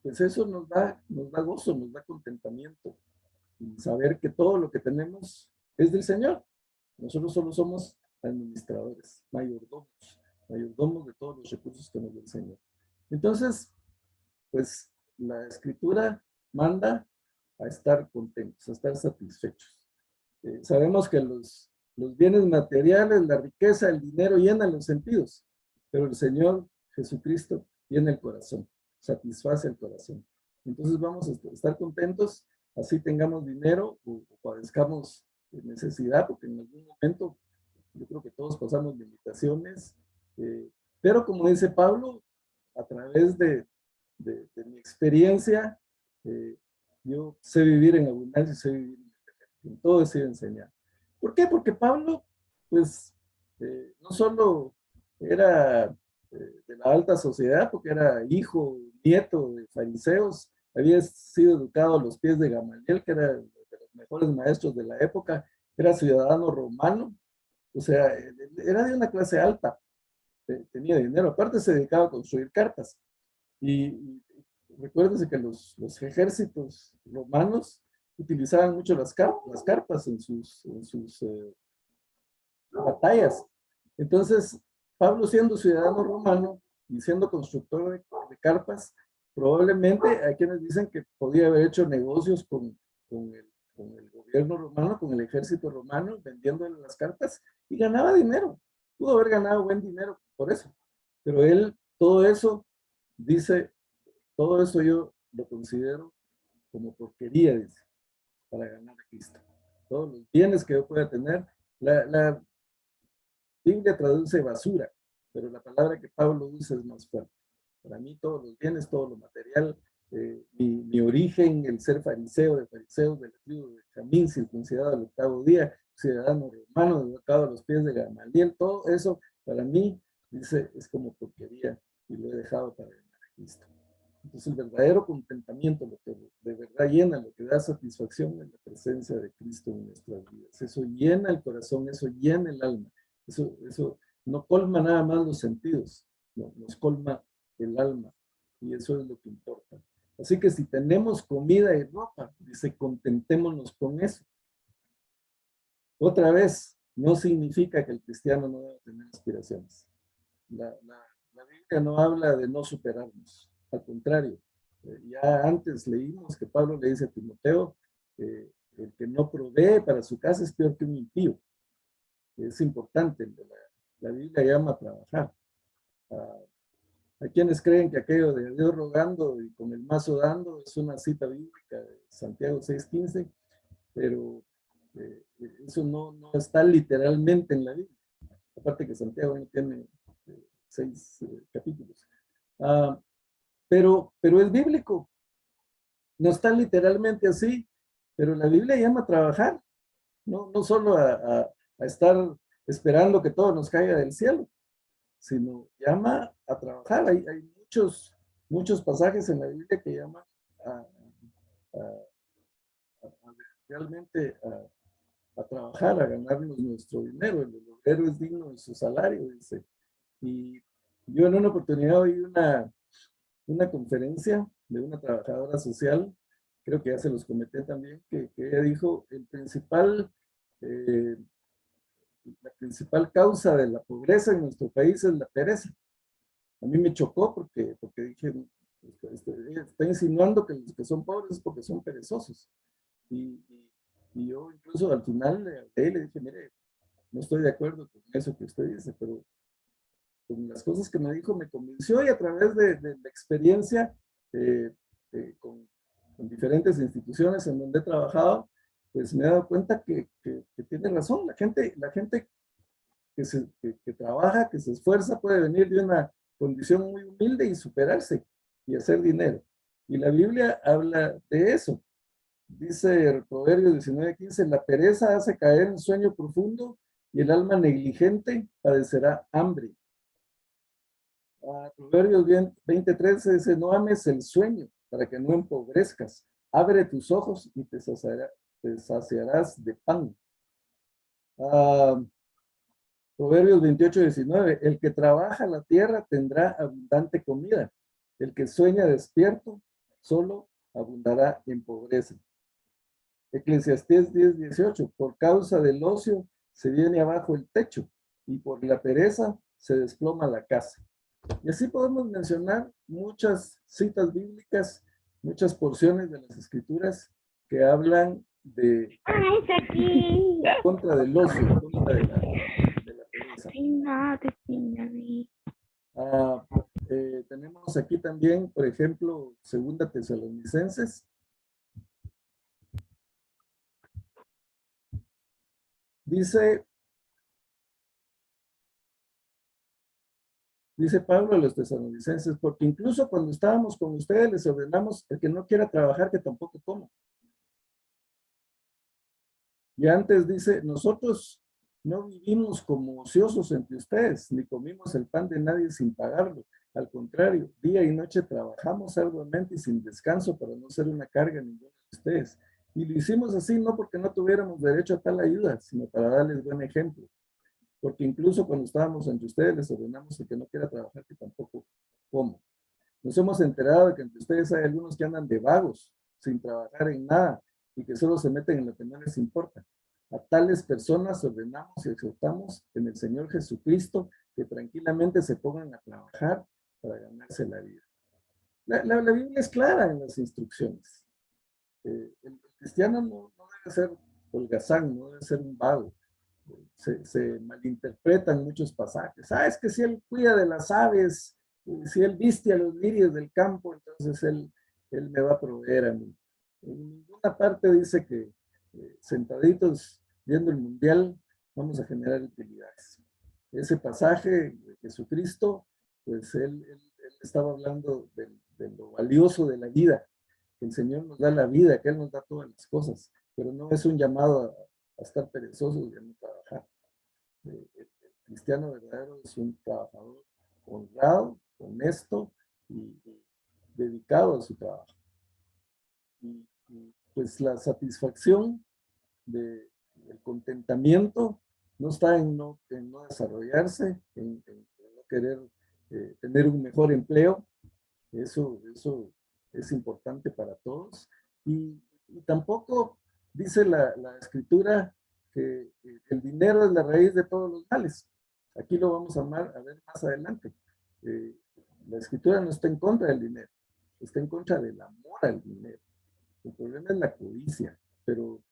pues eso nos da gozo, nos da contentamiento. Y saber que todo lo que tenemos es del Señor. Nosotros solo somos administradores, mayordomos de todos los recursos que nos da el Señor. Entonces, pues la Escritura manda a estar contentos, a estar satisfechos. Sabemos que los bienes materiales, la riqueza, el dinero llenan los sentidos, pero el Señor Jesucristo llena el corazón, satisface el corazón. Entonces vamos a estar contentos, así tengamos dinero o padezcamos necesidad, porque en algún momento yo creo que todos pasamos limitaciones, pero como dice Pablo, a través de mi experiencia, yo sé vivir en abundancia, sé vivir en todo, he sido enseñado. ¿Por qué? Porque Pablo, pues, no solo era de la alta sociedad, porque era hijo, nieto de fariseos, había sido educado a los pies de Gamaliel, que era de los mejores maestros de la época, era ciudadano romano, o sea, era de una clase alta, tenía dinero, aparte se dedicaba a construir cartas. Y recuérdense que los ejércitos romanos utilizaban mucho las carpas en sus batallas. Entonces, Pablo, siendo ciudadano romano y siendo constructor de carpas, probablemente hay quienes dicen que podía haber hecho negocios con el gobierno romano, con el ejército romano, vendiéndole las carpas y ganaba dinero. Pudo haber ganado buen dinero por eso. Pero él, todo eso, dice, todo eso yo lo considero como porquería, dice, para ganar a Cristo. Todos los bienes que yo pueda tener. La Biblia traduce basura, pero la palabra que Pablo usa es más fuerte. Para mí todos los bienes, todo lo material, mi origen, el ser fariseo de fariseos de la tribu de Benjamín, circuncidado al 8º día, ciudadano romano, educado a los pies de Gamaliel, todo eso para mí, dice, es como porquería y lo he dejado para ganar a Cristo. Entonces el verdadero contentamiento, lo que de verdad llena, lo que da satisfacción es la presencia de Cristo en nuestras vidas. Eso llena el corazón, eso llena el alma. Eso no colma nada más los sentidos, no, nos colma el alma y eso es lo que importa. Así que si tenemos comida y ropa, dice, contentémonos con eso. Otra vez, no significa que el cristiano no debe tener aspiraciones. La Biblia no habla de no superarnos, al contrario. Ya antes leímos que Pablo le dice a Timoteo, el que no provee para su casa es peor que un impío. Es importante, la Biblia llama a trabajar. Hay quienes creen que aquello de Dios rogando y con el mazo dando es una cita bíblica de Santiago 6:15, pero eso no está literalmente en la Biblia. Aparte que Santiago no tiene 6 capítulos. Pero es bíblico. No está literalmente así, pero la Biblia llama a trabajar, no solo a estar esperando que todo nos caiga del cielo, sino llama a trabajar. Hay muchos pasajes en la Biblia que llaman realmente a trabajar, a ganarnos nuestro dinero. El obrero es digno de su salario, dice. Y yo en una oportunidad oí una conferencia de una trabajadora social, creo que ya se los comenté también, que ella dijo, la principal causa de la pobreza en nuestro país es la pereza. A mí me chocó porque dije, está insinuando que los que son pobres es porque son perezosos. Y yo incluso al final le dije, mire, no estoy de acuerdo con eso que usted dice, pero con las cosas que me dijo me convenció y a través de la experiencia con diferentes instituciones en donde he trabajado, pues me he dado cuenta que tiene razón. La gente que trabaja, que se esfuerza, puede venir de una condición muy humilde y superarse y hacer dinero. Y la Biblia habla de eso. Dice el Proverbio 19:15, la pereza hace caer en sueño profundo y el alma negligente padecerá hambre. Proverbios 20:13 dice, no ames el sueño para que no empobrezcas. Abre tus ojos y te saciarás de pan. Proverbios 28:19, el que trabaja la tierra tendrá abundante comida. El que sueña despierto solo abundará en pobreza. Eclesiastés 10:18, por causa del ocio se viene abajo el techo y por la pereza se desploma la casa. Y así podemos mencionar muchas citas bíblicas, muchas porciones de las escrituras que hablan de contra del ocio, contra de la pereza. Tenemos aquí también, por ejemplo, 2 Tesalonicenses. Dice Pablo a los tesalonicenses, porque incluso cuando estábamos con ustedes les ordenamos el que no quiera trabajar que tampoco coma. Y antes dice, nosotros no vivimos como ociosos entre ustedes, ni comimos el pan de nadie sin pagarlo. Al contrario, día y noche trabajamos arduamente y sin descanso para no ser una carga a ninguno de ustedes. Y lo hicimos así no porque no tuviéramos derecho a tal ayuda, sino para darles buen ejemplo. Porque incluso cuando estábamos entre ustedes les ordenamos el que no quiera trabajar que tampoco coma. Nos hemos enterado de que entre ustedes hay algunos que andan de vagos, sin trabajar en nada, y que solo se meten en lo que no les importa. A tales personas ordenamos y exhortamos en el Señor Jesucristo que tranquilamente se pongan a trabajar para ganarse la vida. La Biblia es clara en las instrucciones. El cristiano no debe ser holgazán, no debe ser un vago. Se malinterpretan muchos pasajes. Es que si él cuida de las aves, si él viste a los lirios del campo, entonces él me va a proveer a mí. En ninguna parte dice que sentaditos viendo el mundial vamos a generar utilidades. Ese pasaje de Jesucristo, pues él estaba hablando de lo valioso de la vida, que el Señor nos da la vida, que Él nos da todas las cosas, pero no es un llamado a estar perezosos y a no trabajar. El cristiano verdadero es un trabajador honrado, honesto y dedicado a su trabajo. Y pues la satisfacción del contentamiento no está en no desarrollarse, en no querer tener un mejor empleo. Eso es importante para todos. Y tampoco dice la escritura que el dinero es la raíz de todos los males. Aquí lo vamos a ver más adelante. La escritura no está en contra del dinero, está en contra del amor al dinero. El problema es la codicia, pero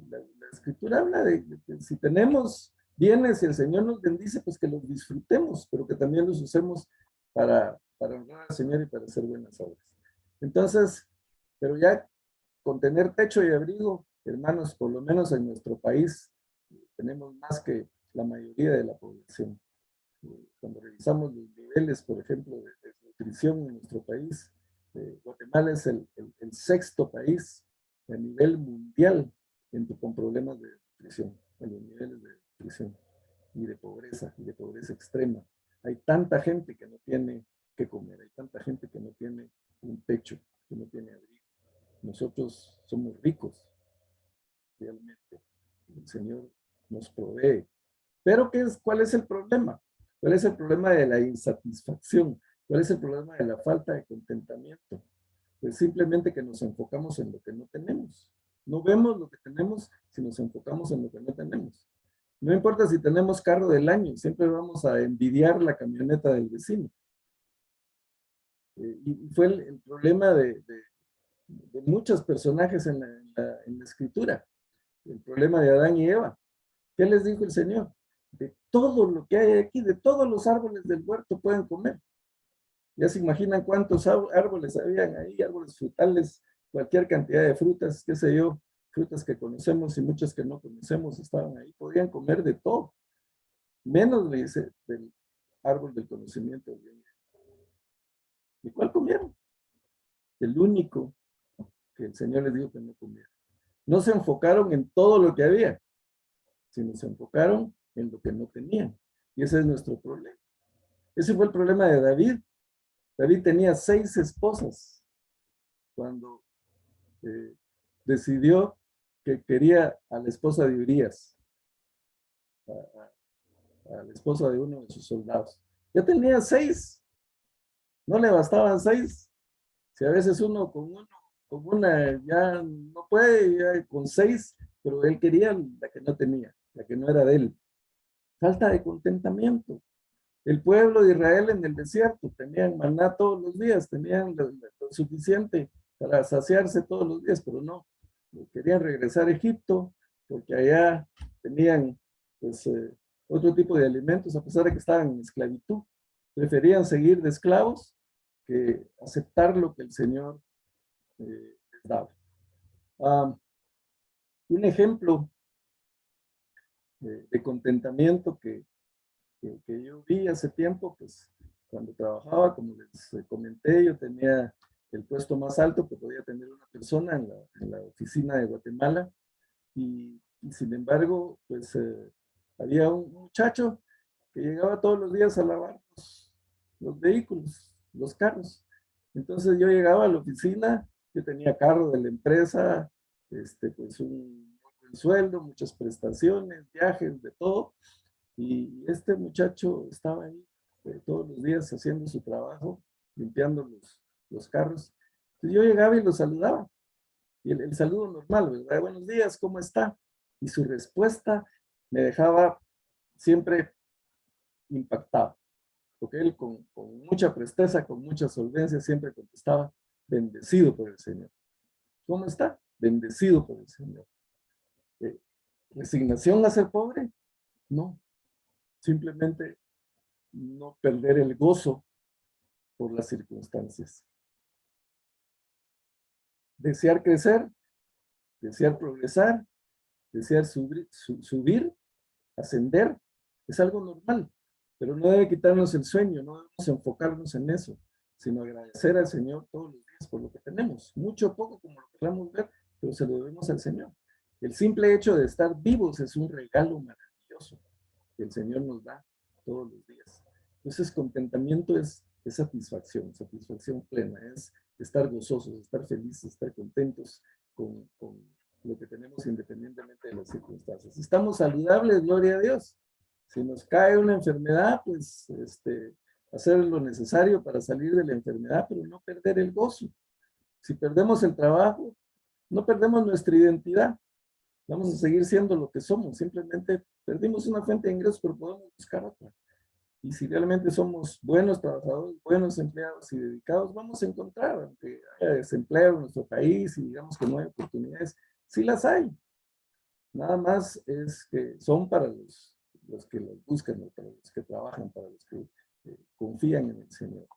la escritura habla de que si tenemos bienes y el Señor nos bendice, pues que los disfrutemos, pero que también los usemos para honrar al Señor y para hacer buenas obras. Entonces, pero ya con tener techo y abrigo, hermanos, por lo menos en nuestro país, tenemos más que la mayoría de la población. Cuando revisamos los niveles, por ejemplo, de nutrición en nuestro país, Guatemala es el sexto país a nivel mundial con problemas de nutrición, en los niveles de nutrición y de pobreza extrema. Hay tanta gente que no tiene que comer, hay tanta gente que no tiene un techo, que no tiene abrigo. Nosotros somos ricos, realmente. El Señor nos provee. Pero ¿cuál es el problema? ¿Cuál es el problema de la insatisfacción? ¿Cuál es el problema de la falta de contentamiento? Pues simplemente que nos enfocamos en lo que no tenemos. No vemos lo que tenemos si nos enfocamos en lo que no tenemos. No importa si tenemos carro del año, siempre vamos a envidiar la camioneta del vecino. Y fue el problema de muchos personajes en la escritura. El problema de Adán y Eva. ¿Qué les dijo el Señor? De todo lo que hay aquí, de todos los árboles del huerto pueden comer. Ya se imaginan cuántos árboles habían ahí, árboles frutales, cualquier cantidad de frutas, qué sé yo, frutas que conocemos y muchas que no conocemos estaban ahí, podían comer de todo, menos, le dice, del árbol del conocimiento del bien. ¿Y cuál comieron? El único que el Señor les dijo que no comieran. No se enfocaron en todo lo que había, sino se enfocaron en lo que no tenían. Y ese es nuestro problema. Ese fue el problema de David. David tenía 6 esposas cuando decidió que quería a la esposa de Urías, a la esposa de uno de sus soldados. Ya tenía 6, no le bastaban 6. Si a veces uno con una ya no puede, ya con 6, pero él quería la que no tenía, la que no era de él. Falta de contentamiento. El pueblo de Israel en el desierto tenían maná todos los días, tenían lo suficiente para saciarse todos los días, pero no, querían regresar a Egipto porque allá tenían pues, otro tipo de alimentos, a pesar de que estaban en esclavitud. Preferían seguir de esclavos que aceptar lo que el Señor les daba. Un ejemplo de contentamiento que yo vi hace tiempo, pues cuando trabajaba, como les comenté, yo tenía el puesto más alto que podía tener una persona en la oficina de Guatemala y sin embargo, pues había un muchacho que llegaba todos los días a lavar los vehículos, los carros. Entonces yo llegaba a la oficina, yo tenía carro de la empresa, pues un buen sueldo, muchas prestaciones, viajes, de todo. Y este muchacho estaba ahí todos los días haciendo su trabajo limpiando los carros. Entonces yo llegaba y los saludaba. Y el saludo normal, ¿verdad? Buenos días, ¿cómo está? Y su respuesta me dejaba siempre impactado. Porque él con mucha presteza, con mucha solvencia, siempre contestaba, bendecido por el Señor. ¿Cómo está? Bendecido por el Señor. ¿Resignación a ser pobre? No. Simplemente no perder el gozo por las circunstancias. Desear crecer, desear progresar, desear subir, ascender, es algo normal, pero no debe quitarnos el sueño, no debemos enfocarnos en eso, sino agradecer al Señor todos los días por lo que tenemos, mucho o poco como lo queramos ver, pero se lo debemos al Señor. El simple hecho de estar vivos es un regalo maravilloso que el Señor nos da todos los días. Entonces, contentamiento es satisfacción plena, es estar gozosos, estar felices, estar contentos con lo que tenemos independientemente de las circunstancias. Si estamos saludables, gloria a Dios. Si nos cae una enfermedad, pues hacer lo necesario para salir de la enfermedad, pero no perder el gozo. Si perdemos el trabajo, no perdemos nuestra identidad. Vamos a seguir siendo lo que somos. Simplemente perdimos una fuente de ingresos, pero podemos buscar otra. Y si realmente somos buenos trabajadores, buenos empleados y dedicados, vamos a encontrar, aunque haya desempleo en nuestro país y digamos que no hay oportunidades, sí las hay. Nada más es que son para los que las buscan, para los que trabajan, para los que confían en el Señor.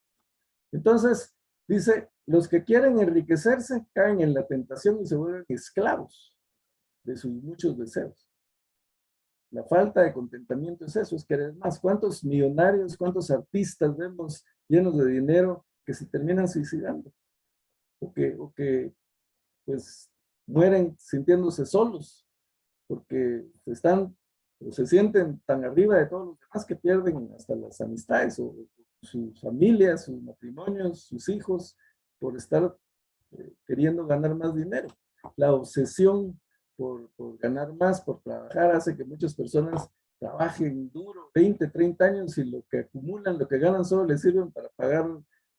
Entonces, dice, los que quieren enriquecerse caen en la tentación y se vuelven esclavos de sus muchos deseos. La falta de contentamiento es eso, es querer más. ¿Cuántos millonarios, cuántos artistas vemos llenos de dinero que se terminan suicidando? O que pues mueren sintiéndose solos, porque están o se sienten tan arriba de todos los demás que pierden hasta las amistades o sus familias, sus matrimonios, sus hijos, por estar queriendo ganar más dinero. La obsesión por ganar más, por trabajar, hace que muchas personas trabajen duro 20, 30 años y lo que acumulan, lo que ganan solo les sirven para pagar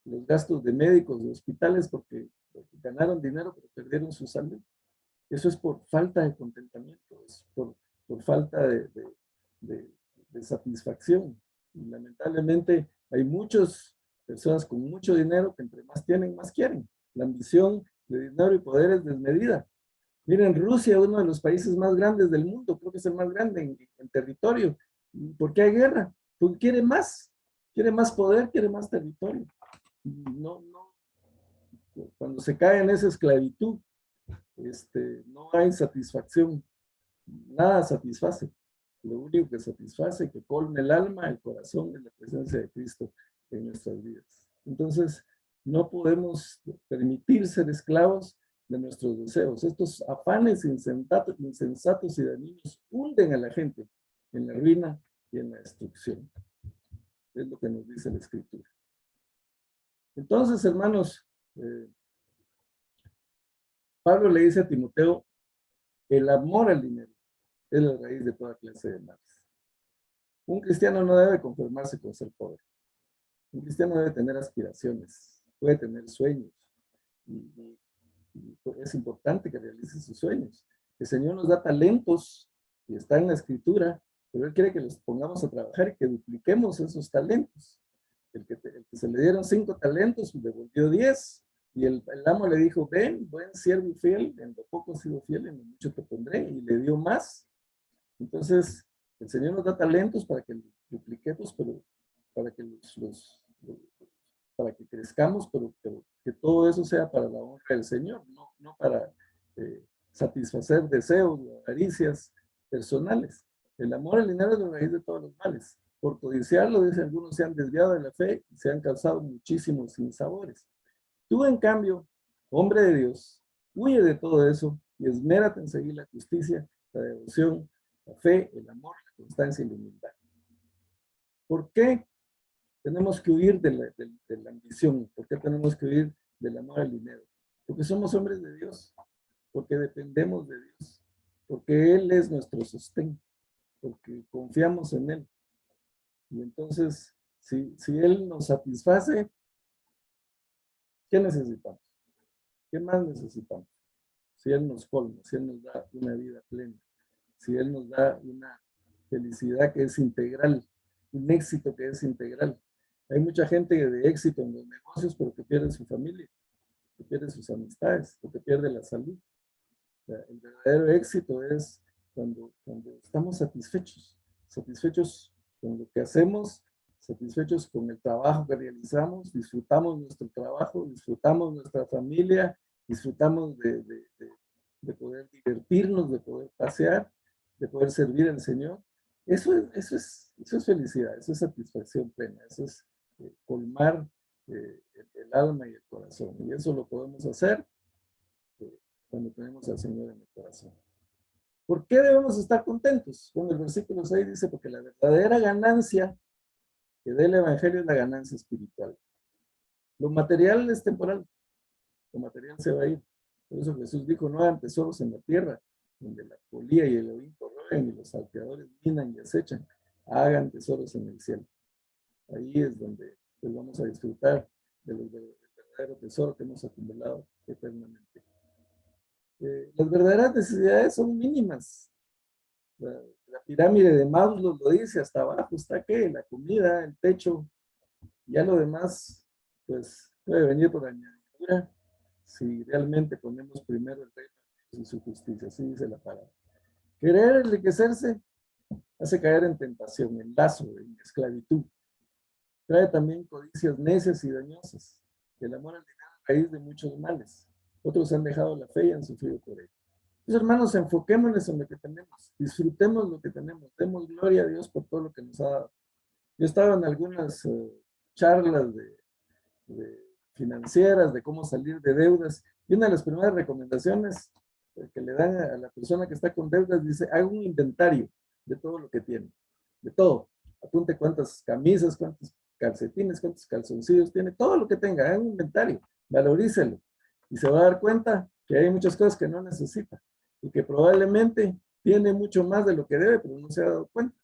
los gastos de médicos, de hospitales, porque ganaron dinero pero perdieron su salud. Eso es por falta de contentamiento, es por falta de satisfacción. Y lamentablemente hay muchas personas con mucho dinero que entre más tienen, más quieren. La ambición de dinero y poder es desmedida. Miren, Rusia, uno de los países más grandes del mundo, creo que es el más grande en territorio. ¿Por qué hay guerra? Porque quiere más poder, quiere más territorio. No, cuando se cae en esa esclavitud, no hay satisfacción, nada satisface. Lo único que satisface, que colme el alma, el corazón, es la presencia de Cristo en nuestras vidas. Entonces, no podemos permitir ser esclavos de nuestros deseos. Estos afanes insensatos y dañinos hunden a la gente en la ruina y en la destrucción. Es lo que nos dice la Escritura. Entonces, hermanos, Pablo le dice a Timoteo, el amor al dinero es la raíz de toda clase de males. Un cristiano no debe conformarse con ser pobre. Un cristiano debe tener aspiraciones, puede tener sueños. Y es importante que realice sus sueños. El Señor nos da talentos, y está en la Escritura, pero Él quiere que los pongamos a trabajar y que dupliquemos esos talentos. El que se le dieron 5 talentos, le devolvió 10. Y el amo le dijo, ven, buen siervo y fiel, en lo poco has sido fiel, en lo mucho te pondré, y le dio más. Entonces, el Señor nos da talentos para que dupliquemos, pero para que para que crezcamos, pero que todo eso sea para la honra del Señor, no para satisfacer deseos o avaricias personales. El amor al dinero es la raíz de todos los males. Por codiciarlo, dicen algunos, se han desviado de la fe y se han causado muchísimos sinsabores. Tú, en cambio, hombre de Dios, huye de todo eso y esmérate en seguir la justicia, la devoción, la fe, el amor, la constancia y la humildad. ¿Por qué tenemos que huir de la ambición? ¿Por qué tenemos que huir del amor al dinero? Porque somos hombres de Dios, porque dependemos de Dios, porque Él es nuestro sostén, porque confiamos en Él. Y entonces, si Él nos satisface, ¿Qué necesitamos? ¿Qué más necesitamos? Si Él nos colma, si Él nos da una vida plena, si Él nos da una felicidad que es integral, un éxito que es integral. Hay mucha gente de éxito en los negocios, pero que pierde su familia, que pierde sus amistades, o que pierde la salud. O sea, el verdadero éxito es cuando estamos satisfechos con lo que hacemos, satisfechos con el trabajo que realizamos, disfrutamos nuestro trabajo, disfrutamos nuestra familia, disfrutamos de poder divertirnos, de poder pasear, de poder servir al Señor. Eso es felicidad, eso es satisfacción plena, eso es colmar el alma y el corazón. Y eso lo podemos hacer cuando tenemos al Señor en el corazón. ¿Por qué debemos estar contentos? Bueno, el versículo 6 dice, porque la verdadera ganancia que da el Evangelio es la ganancia espiritual. Lo material es temporal, lo material se va a ir. Por eso Jesús dijo, no hagan tesoros en la tierra, donde la polía y el orín corroen y los salteadores minan y acechan. Hagan tesoros en el cielo. Ahí es donde pues, vamos a disfrutar del verdadero tesoro que hemos acumulado eternamente. Las verdaderas necesidades son mínimas. La pirámide de Maslow lo dice, hasta abajo está ¿qué? La comida, el techo, ya lo demás, pues puede venir por añadidura si realmente ponemos primero el reino y su justicia, así dice la palabra. Querer enriquecerse hace caer en tentación, en lazo, en esclavitud. Trae también codicias necias y dañosas. El amor al dinero es raíz de muchos males. Otros han dejado la fe y han sufrido por ello. Entonces, hermanos, enfoquémonos en lo que tenemos, disfrutemos lo que tenemos, demos gloria a Dios por todo lo que nos ha dado. Yo estaba en algunas charlas de financieras, de cómo salir de deudas, y una de las primeras recomendaciones que le dan a la persona que está con deudas, dice, haga un inventario de todo lo que tiene, de todo. Apunte cuántas camisas, cuántos calcetines, cuántos calzoncillos tiene, todo lo que tenga, haga un inventario, valorícelo, y se va a dar cuenta que hay muchas cosas que no necesita, y que probablemente tiene mucho más de lo que debe, pero no se ha dado cuenta.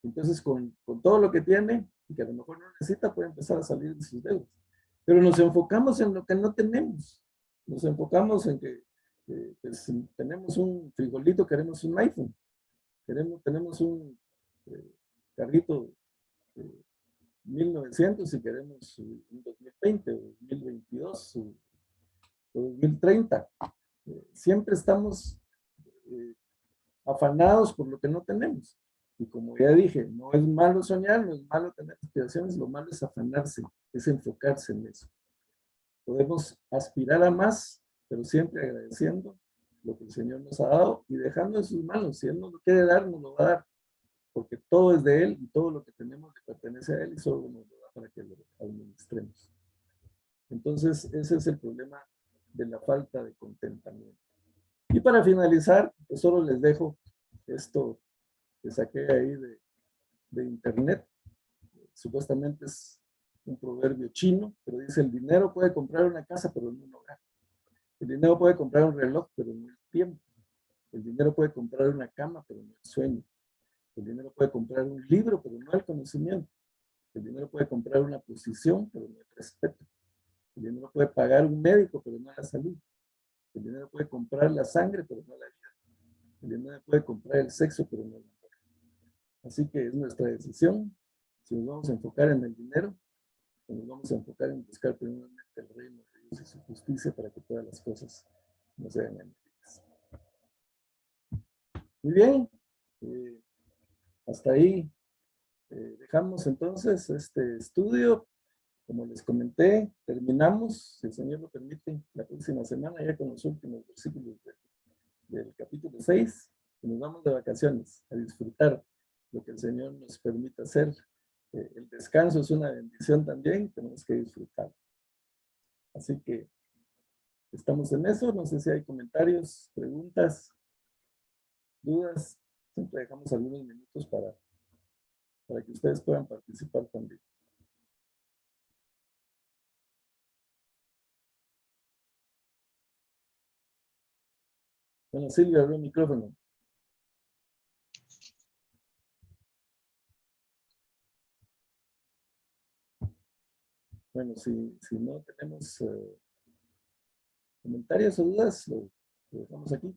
Entonces, con todo lo que tiene, y que a lo mejor no necesita, puede empezar a salir de sus deudas. Pero nos enfocamos en lo que no tenemos. Nos enfocamos en que pues, tenemos un frijolito, queremos un iPhone. Tenemos un carrito 1900 y queremos un 2020 o 2022 o 2030. Siempre estamos afanados por lo que no tenemos. Y como ya dije, no es malo soñar, no es malo tener aspiraciones, lo malo es afanarse, es enfocarse en eso. Podemos aspirar a más, pero siempre agradeciendo lo que el Señor nos ha dado y dejando en sus manos. Si Él nos lo quiere dar, nos lo va a dar, porque todo es de Él y todo lo que tenemos le pertenece a Él y solo nos lo da para que lo administremos. Entonces, ese es el problema de la falta de contentamiento. Y para finalizar, pues solo les dejo esto que saqué ahí de internet. Supuestamente es un proverbio chino, pero dice, el dinero puede comprar una casa, pero no un hogar. El dinero puede comprar un reloj, pero no el tiempo. El dinero puede comprar una cama, pero no el sueño. El dinero puede comprar un libro, pero no el conocimiento. El dinero puede comprar una posición, pero no el respeto. El dinero puede pagar un médico, pero no la salud. El dinero puede comprar la sangre, pero no la vida. El dinero puede comprar el sexo, pero no el amor. Así que es nuestra decisión si nos vamos a enfocar en el dinero o nos vamos a enfocar en buscar primeramente el reino de Dios y su justicia para que todas las cosas nos sean añadidas. Muy bien, hasta ahí dejamos entonces este estudio. Como les comenté, terminamos, si el Señor lo permite, la próxima semana ya con los últimos versículos del capítulo 6, y nos vamos de vacaciones a disfrutar lo que el Señor nos permite hacer. El descanso es una bendición también, tenemos que disfrutar. Así que estamos en eso, no sé si hay comentarios, preguntas, dudas, siempre dejamos algunos minutos para que ustedes puedan participar también. Bueno, Silvia, abre el micrófono. Bueno, si no tenemos comentarios o dudas, lo dejamos aquí.